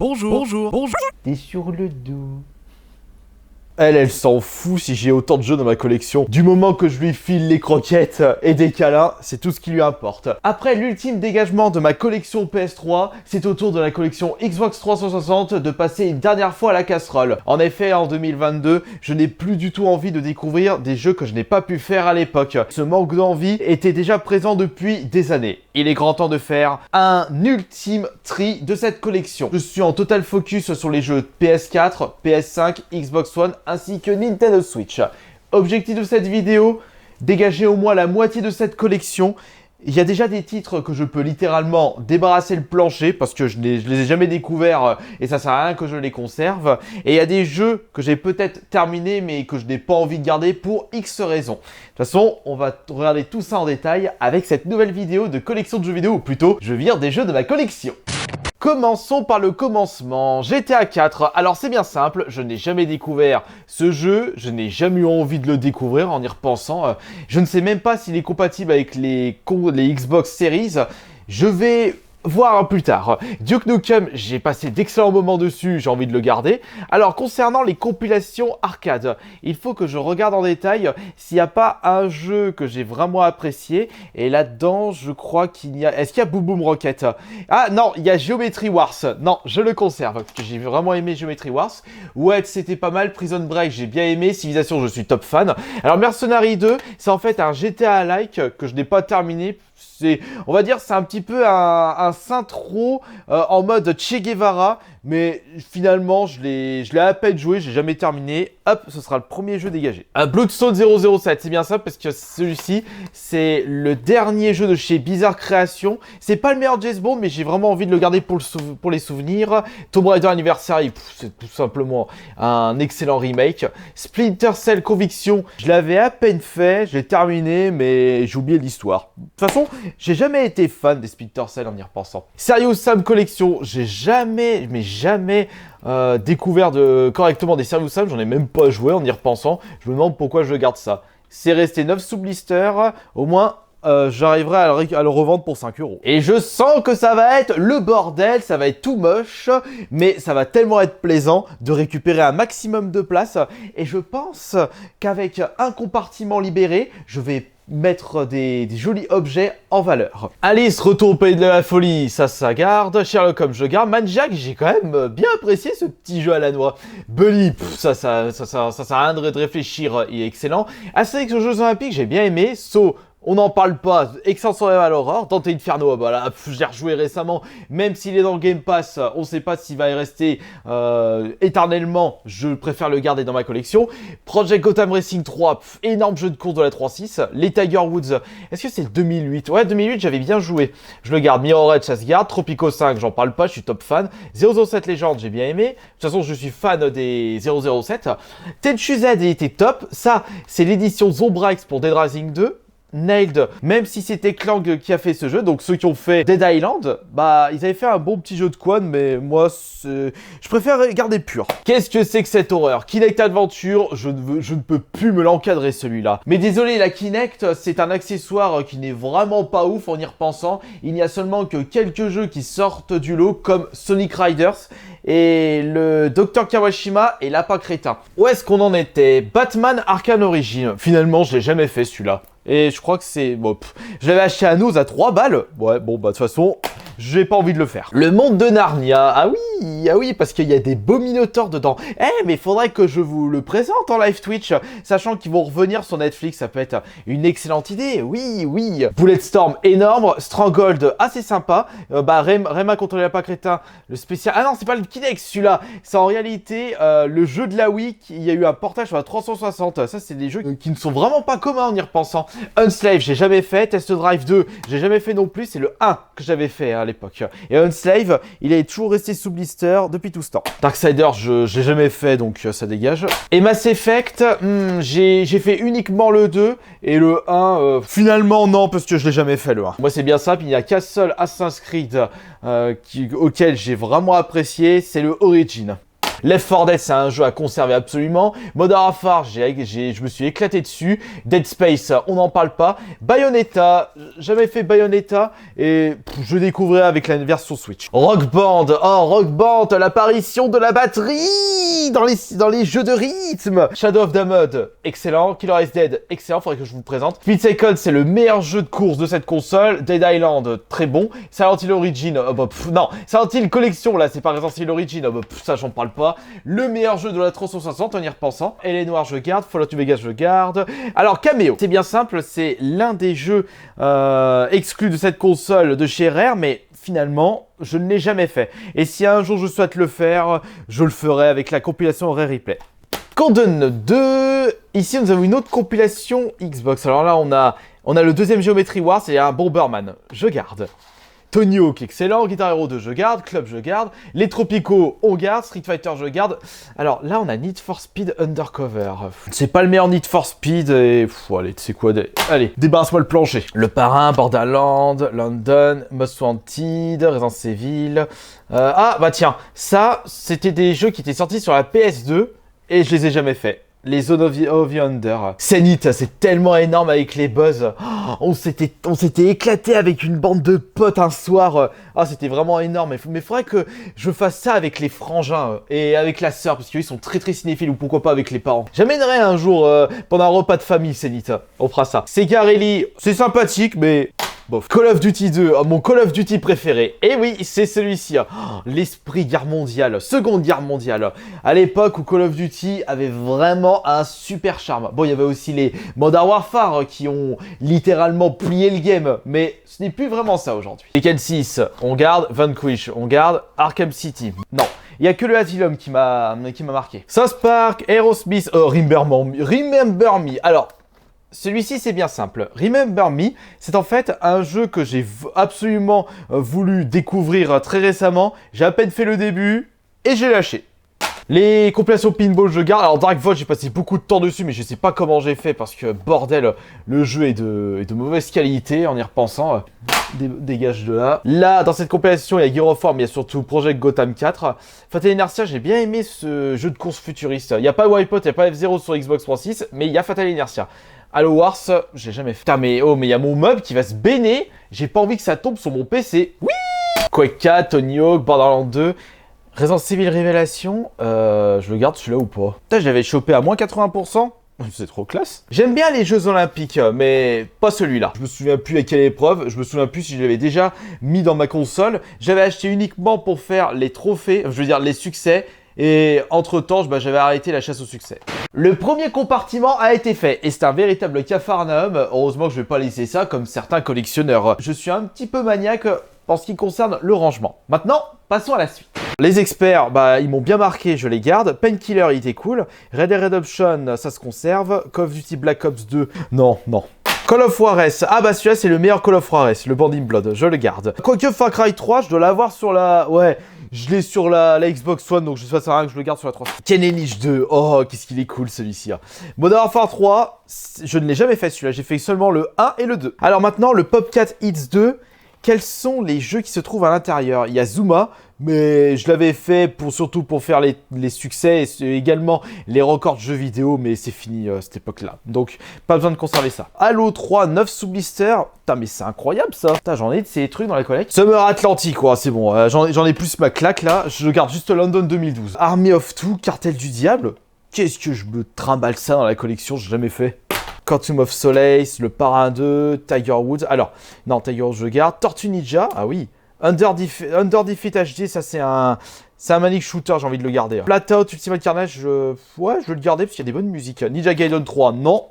Bonjour. T'es sur le dos. Elle s'en fout si j'ai autant de jeux dans ma collection. Du moment que je lui file les croquettes et des câlins, c'est tout ce qui lui importe. Après l'ultime dégagement de ma collection PS3, c'est au tour de la collection Xbox 360 de passer une dernière fois à la casserole. En effet, en 2022, je n'ai plus du tout envie de découvrir des jeux que je n'ai pas pu faire à l'époque. Ce manque d'envie était déjà présent depuis des années. Il est grand temps de faire un ultime tri de cette collection. Je suis en total focus sur les jeux PS4, PS5, Xbox One ainsi que Nintendo Switch. Objectif de cette vidéo, dégager au moins la moitié de cette collection. Il y a déjà des titres que je peux littéralement débarrasser le plancher parce que je les ai jamais découverts et ça sert à rien que je les conserve. Et il y a des jeux que j'ai peut-être terminés mais que je n'ai pas envie de garder pour X raisons. De toute façon, on va regarder tout ça en détail avec cette nouvelle vidéo de collection de jeux vidéo, ou plutôt, je vire des jeux de ma collection. Commençons par le commencement, GTA 4. Alors c'est bien simple, je n'ai jamais découvert ce jeu, je n'ai jamais eu envie de le découvrir en y repensant. Je ne sais même pas s'il est compatible avec les Xbox Series. Je vais voir plus tard. Duke Nukem, j'ai passé d'excellents moments dessus, j'ai envie de le garder. Alors, concernant les compilations arcade, il faut que je regarde en détail s'il n'y a pas un jeu que j'ai vraiment apprécié. Et là-dedans, je crois qu'il y a... Est-ce qu'il y a Boom Boom Rocket? Ah non, il y a Geometry Wars. Non, je le conserve, parce que j'ai vraiment aimé Geometry Wars. Ouais, c'était pas mal. Prison Break, j'ai bien aimé. Civilization, je suis top fan. Alors, Mercenary 2, c'est en fait un GTA-like que je n'ai pas terminé. On va dire c'est un petit peu un synthro en mode Che Guevara, mais finalement je l'ai à peine joué, j'ai jamais terminé. Hop, ce sera le premier jeu dégagé. Bloodstone 007, c'est bien ça parce que celui-ci c'est le dernier jeu de chez Bizarre Creations. C'est pas le meilleur James Bond, mais j'ai vraiment envie de le garder pour les souvenirs. Tomb Raider Anniversary, c'est tout simplement un excellent remake. Splinter Cell Conviction, je l'avais à peine fait, j'ai terminé, mais j'ai oublié l'histoire. De toute façon, j'ai jamais été fan des Splinter Cell en y repensant. Serious Sam Collection, j'ai jamais découvert correctement des Serious Sam, j'en ai même pas joué en y repensant. Je me demande pourquoi je garde ça. C'est resté 9 sous blister, au moins j'arriverai à le revendre pour 5 €. Et je sens que ça va être le bordel, ça va être tout moche, mais ça va tellement être plaisant de récupérer un maximum de place. Et je pense qu'avec un compartiment libéré, je vais mettre des jolis objets en valeur. Alice, Retour au pays de la folie, ça garde. Sherlock Holmes, je garde. Maniac, j'ai quand même bien apprécié ce petit jeu à la noix. Bully, ça sert à rien de réfléchir, il est excellent. Astérix aux Jeux Olympiques, j'ai bien aimé. Saut, on n'en parle pas, excellent survival horror. Dante Inferno, bah là, j'ai rejoué récemment, même s'il est dans le Game Pass, on sait pas s'il va y rester éternellement, je préfère le garder dans ma collection. Project Gotham Racing 3, énorme jeu de course de la 3.6. Les Tiger Woods, est-ce que c'est le 2008? Ouais, 2008, j'avais bien joué, je le garde. Mirror Edge, ça se garde. Tropico 5, j'en parle pas, je suis top fan. 007 Legend, j'ai bien aimé. De toute façon, je suis fan des 007. Tenchu Z, il était top. Ça, c'est l'édition Zombrex pour Dead Rising 2. Nailed, même si c'était Clank qui a fait ce jeu, donc ceux qui ont fait Dead Island, bah ils avaient fait un bon petit jeu de quad, mais moi je préfère garder pur. Qu'est-ce que c'est que cette horreur? Kinect Adventure, je ne peux plus me l'encadrer celui-là. Mais désolé, la Kinect c'est un accessoire qui n'est vraiment pas ouf en y repensant. Il n'y a seulement que quelques jeux qui sortent du lot comme Sonic Riders et le Dr Kawashima et Lapin Crétin. Où est-ce qu'on en était? Batman Arkham Origins, finalement je l'ai jamais fait celui-là. Et je crois que c'est... Bon, je l'avais acheté à Noz à 3 balles. Ouais, bon, bah de toute façon, j'ai pas envie de le faire. Le monde de Narnia. Ah oui, parce qu'il y a des beaux minotaures dedans. Mais faudrait que je vous le présente en live Twitch. Sachant qu'ils vont revenir sur Netflix, ça peut être une excellente idée. Oui. Bulletstorm, énorme. Stronghold, assez sympa. Rayman contre les lapins crétins, le spécial... Ah non, c'est pas le Kinect, celui-là. C'est en réalité le jeu de la Wii. Il y a eu un portage sur la 360. Ça, c'est des jeux qui ne sont vraiment pas communs en y repensant. Unslave, j'ai jamais fait. Test Drive 2, j'ai jamais fait non plus. C'est le 1 que j'avais fait à l'époque. Et Unslave, il est toujours resté sous blister depuis tout ce temps. Darksiders, j'ai jamais fait, donc ça dégage. Et Mass Effect, j'ai fait uniquement le 2. Et le 1, finalement non, parce que je l'ai jamais fait le 1. Moi c'est bien simple, il n'y a qu'un seul Assassin's Creed auquel j'ai vraiment apprécié, c'est le Origin. Left 4 Dead, c'est un jeu à conserver absolument. Modern Warfare, je me suis éclaté dessus. Dead Space, on n'en parle pas. Bayonetta, jamais fait Bayonetta et je découvrirai avec la version Switch. Rock Band, oh Rock Band, l'apparition de la batterie dans les jeux de rythme. Shadow of the Mud, excellent. Killer is Dead, excellent, faudrait que je vous le présente. Speed Second, c'est le meilleur jeu de course de cette console. Dead Island, très bon. Silent Hill Origin, non, Silent Hill Collection, là, c'est pas Resident Evil Origin, ça j'en parle pas. Le meilleur jeu de la 360 en y repensant. LA Noire, je garde. Fallout New Vegas, je garde. Alors, Cameo, c'est bien simple, c'est l'un des jeux exclus de cette console de chez Rare, mais finalement, je ne l'ai jamais fait. Et si un jour je souhaite le faire, je le ferai avec la compilation Rare Replay. Condon 2, ici nous avons une autre compilation Xbox. Alors là, on a le deuxième Geometry Wars, c'est un Bomberman, je garde. Tony Hawk, excellent. Guitar Hero 2, je garde. Club, je garde. Les Tropicaux, on garde. Street Fighter, je garde. Alors là, on a Need for Speed Undercover. C'est pas le meilleur Need for Speed et... allez, tu sais quoi, allez, débarrasse-moi le plancher. Le Parrain, Borderland, London, Most Wanted, Resident Evil. Ah, bah tiens, ça, c'était des jeux qui étaient sortis sur la PS2 et je les ai jamais faits. Les Zone of the Under. Zenith, c'est tellement énorme avec les buzz. Oh, on s'était éclaté avec une bande de potes un soir. Ah, c'était vraiment énorme. Mais faudrait que je fasse ça avec les frangins et avec la sœur, parce qu'ils sont très très cinéphiles, ou pourquoi pas avec les parents. J'amènerai un jour pendant un repas de famille, Zenith. On fera ça. Sega Rally, c'est sympathique, mais... bof. Call of Duty 2, mon Call of Duty préféré. Et oui, c'est celui-ci. Oh, l'esprit guerre mondiale, seconde guerre mondiale. À l'époque où Call of Duty avait vraiment un super charme. Bon, il y avait aussi les Modern Warfare qui ont littéralement plié le game, mais ce n'est plus vraiment ça aujourd'hui. Tekken 6, on garde. Vanquish, on garde. Arkham City, non. Il n'y a que le Asylum qui m'a marqué. South Park, Aerosmith, Remember Me. Alors... celui-ci, c'est bien simple. Remember Me, c'est en fait un jeu que j'ai absolument voulu découvrir très récemment. J'ai à peine fait le début et j'ai lâché. Les compilations Pinball, je garde. Alors Dark Vote, j'ai passé beaucoup de temps dessus, mais je sais pas comment j'ai fait parce que, bordel, le jeu est de mauvaise qualité en y repensant. Dégage de là. Là, dans cette compilation, il y a Gear of War, mais il y a surtout Project Gotham 4. Fatal Inertia, j'ai bien aimé ce jeu de course futuriste. Il n'y a pas Wipeout, il n'y a pas F-Zero sur Xbox 360, mais il y a Fatal Inertia. Halo Wars, j'ai jamais fait. Putain, mais il y a mon meuble qui va se béner. J'ai pas envie que ça tombe sur mon PC. Oui. Quake 4, Tony Hawk, Borderlands 2, Resident Evil Révélation. Je le garde celui-là ou pas? Putain, j'avais chopé à moins 80%. C'est trop classe. J'aime bien les Jeux Olympiques, mais pas celui-là. Je me souviens plus à quelle épreuve. Je me souviens plus si je l'avais déjà mis dans ma console. J'avais acheté uniquement pour faire les trophées, je veux dire les succès. Et entre-temps, j'avais arrêté la chasse au succès. Le premier compartiment a été fait et c'est un véritable capharnaüm. Heureusement que je vais pas laisser ça comme certains collectionneurs. Je suis un petit peu maniaque en ce qui concerne le rangement. Maintenant, passons à la suite. Les experts, ils m'ont bien marqué, je les garde. Painkiller, il était cool. Red Dead Redemption, ça se conserve. Call of Duty Black Ops 2, non. Call of Juarez, celui-là c'est le meilleur Call of Juarez, le Bandit Blood, je le garde. Quoique Far Cry 3, je dois l'avoir sur la... ouais, je l'ai sur la Xbox One, donc je sais pas rien que je le garde sur la 3. Ken Enich 2, oh, qu'est-ce qu'il est cool celui-ci. Modern Warfare 3, je ne l'ai jamais fait celui-là, j'ai fait seulement le 1 et le 2. Alors maintenant, le Popcat Hits 2, quels sont les jeux qui se trouvent à l'intérieur? Il y a Zuma, mais je l'avais fait surtout pour faire les succès et également les records de jeux vidéo, mais c'est fini cette époque-là. Donc, pas besoin de conserver ça. Halo 3, 9 sous blister. Putain, mais c'est incroyable ça. Putain, j'en ai de ces trucs dans la collecte. Summer Atlantic, quoi, c'est bon. J'en ai plus ma claque là. Je garde juste London 2012. Army of Two, Cartel du Diable. Qu'est-ce que je me trimballe ça dans la collection? J'ai jamais fait. Quantum of Solace, le Parrain 2, Tiger Woods. Alors, non, Tiger Woods, je garde. Tortue Ninja, ah oui. Under Defeat HD, ça c'est un Manic Shooter, j'ai envie de le garder. Flatout, Ultimate Carnage, ouais, je veux le garder parce qu'il y a des bonnes musiques. Ninja Gaiden 3, non.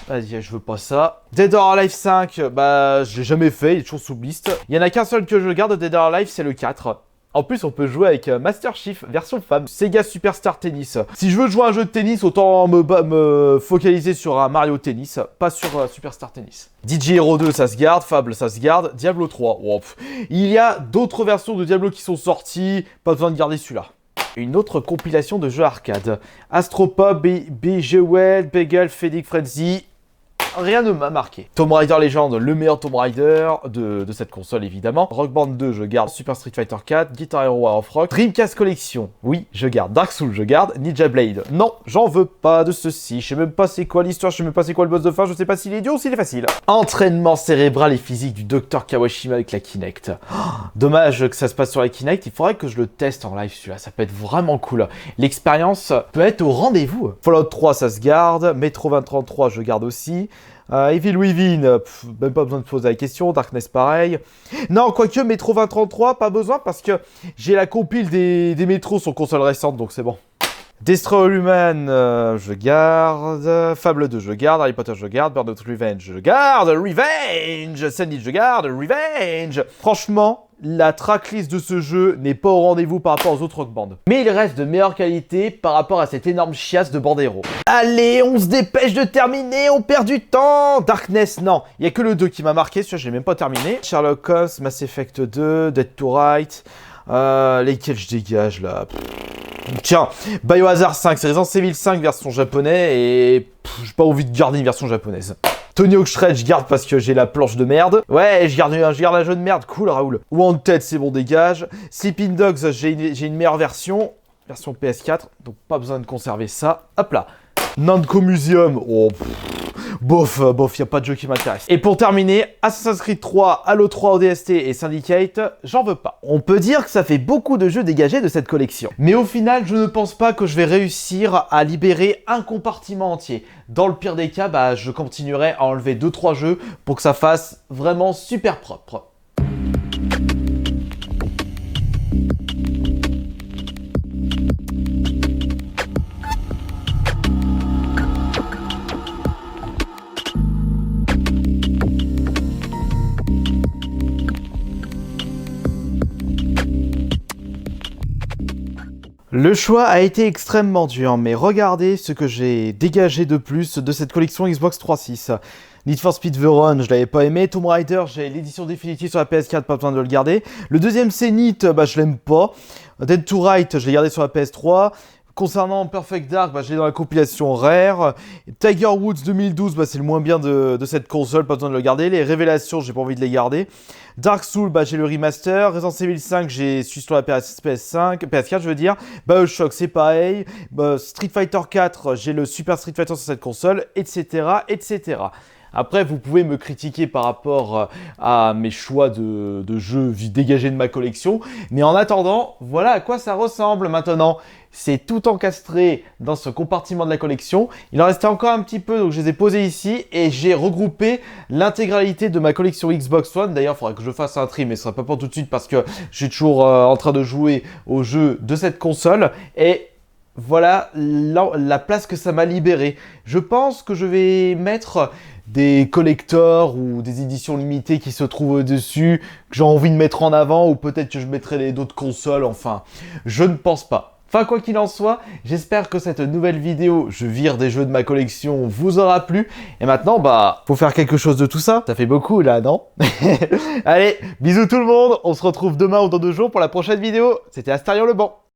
Vas-y, je veux pas ça. Dead or Alive 5, je l'ai jamais fait, il est toujours sous blist. Il y en a qu'un seul que je garde de Dead or Alive, c'est le 4. En plus, on peut jouer avec Master Chief, version femme. Sega Superstar Tennis. Si je veux jouer à un jeu de tennis, autant me focaliser sur un Mario Tennis, pas sur Superstar Tennis. DJ Hero 2, ça se garde. Fable, ça se garde. Diablo 3. Oh, il y a d'autres versions de Diablo qui sont sorties. Pas besoin de garder celui-là. Une autre compilation de jeux arcade. Astropop, BG Well, Bagel, Fedic Frenzy. rien ne m'a marqué. Tomb Raider Legend, le meilleur Tomb Raider de cette console évidemment. Rock Band 2, je garde. Super Street Fighter 4, Guitar Hero War of Rock, Dreamcast Collection, oui, je garde. Dark Souls, je garde. Ninja Blade, non, j'en veux pas de ceci. Je sais même pas c'est quoi l'histoire, je sais même pas c'est quoi le boss de fin, je sais pas s'il est dur ou s'il est facile. Entraînement cérébral et physique du Dr Kawashima avec la Kinect. Oh, dommage que ça se passe sur la Kinect, il faudrait que je le teste en live celui-là, ça peut être vraiment cool. L'expérience peut être au rendez-vous. Fallout 3, ça se garde. Metro 2033, je garde aussi. Evil Within, même pas besoin de poser la question. Darkness, pareil. Non, quoique Metro 2033, pas besoin parce que j'ai la compile des métros sur console récente, donc c'est bon. Destroy All Human, je garde. Fable 2, je garde. Harry Potter, je garde. Burnout Revenge, je garde. Revenge, Sandy, je garde. Revenge. Franchement, la tracklist de ce jeu n'est pas au rendez-vous par rapport aux autres Rock Band. Mais il reste de meilleure qualité par rapport à cette énorme chiasse de Bandero. Allez, on se dépêche de terminer, on perd du temps. Darkness, non. Il n'y a que le 2 qui m'a marqué, celui-là, je l'ai même pas terminé. Sherlock Holmes, Mass Effect 2, Dead to Right. Lesquels je dégage, là. Tiens, Biohazard 5, c'est Resident Evil 5 version japonais et j'ai pas envie de garder une version japonaise. Tony Hawk Shred, je garde parce que j'ai la planche de merde. Ouais, je garde un jeu de merde, cool Raoul. Wanted, c'est bon, dégage. Sleeping Dogs, j'ai une meilleure version PS4, donc pas besoin de conserver ça. Hop là. Namco Museum, oh, bof, y a pas de jeu qui m'intéresse. Et pour terminer, Assassin's Creed 3, Halo 3 ODST et Syndicate, j'en veux pas. On peut dire que ça fait beaucoup de jeux dégagés de cette collection. Mais au final, je ne pense pas que je vais réussir à libérer un compartiment entier. Dans le pire des cas, bah, je continuerai à enlever 2-3 jeux pour que ça fasse vraiment super propre. Le choix a été extrêmement dur, mais regardez ce que j'ai dégagé de plus de cette collection Xbox 360. Need for Speed The Run, je l'avais pas aimé. Tomb Raider, j'ai l'édition définitive sur la PS4, pas besoin de le garder. Le deuxième c'est Neat, bah je l'aime pas. Dead to Right, je l'ai gardé sur la PS3. Concernant Perfect Dark, bah, je l'ai dans la compilation Rare. Tiger Woods 2012, bah, c'est le moins bien de cette console, pas besoin de le garder. Les Révélations, j'ai pas envie de les garder. Dark Souls, bah, j'ai le remaster. Resident Evil 5, j'ai suis sur la PS4, je veux dire. BioShock, c'est pareil. Street Fighter 4, j'ai le Super Street Fighter sur cette console, etc., etc. Après, vous pouvez me critiquer par rapport à mes choix de jeux dégagés de ma collection. Mais en attendant, voilà à quoi ça ressemble maintenant. C'est tout encastré dans ce compartiment de la collection. Il en restait encore un petit peu, donc je les ai posés ici. Et j'ai regroupé l'intégralité de ma collection Xbox One. D'ailleurs, il faudra que je fasse un tri, mais ce sera pas pour tout de suite parce que je suis toujours en train de jouer aux jeux de cette console. Et voilà la place que ça m'a libéré. Je pense que je vais mettre des collectors ou des éditions limitées qui se trouvent dessus, que j'ai envie de mettre en avant, ou peut-être que je mettrai d'autres consoles, enfin, je ne pense pas. Enfin, quoi qu'il en soit, j'espère que cette nouvelle vidéo, je vire des jeux de ma collection, vous aura plu. Et maintenant, bah, faut faire quelque chose de tout ça. Ça fait beaucoup là, non? Allez, bisous tout le monde, on se retrouve demain ou dans 2 jours pour la prochaine vidéo. C'était Astarion Le Banc.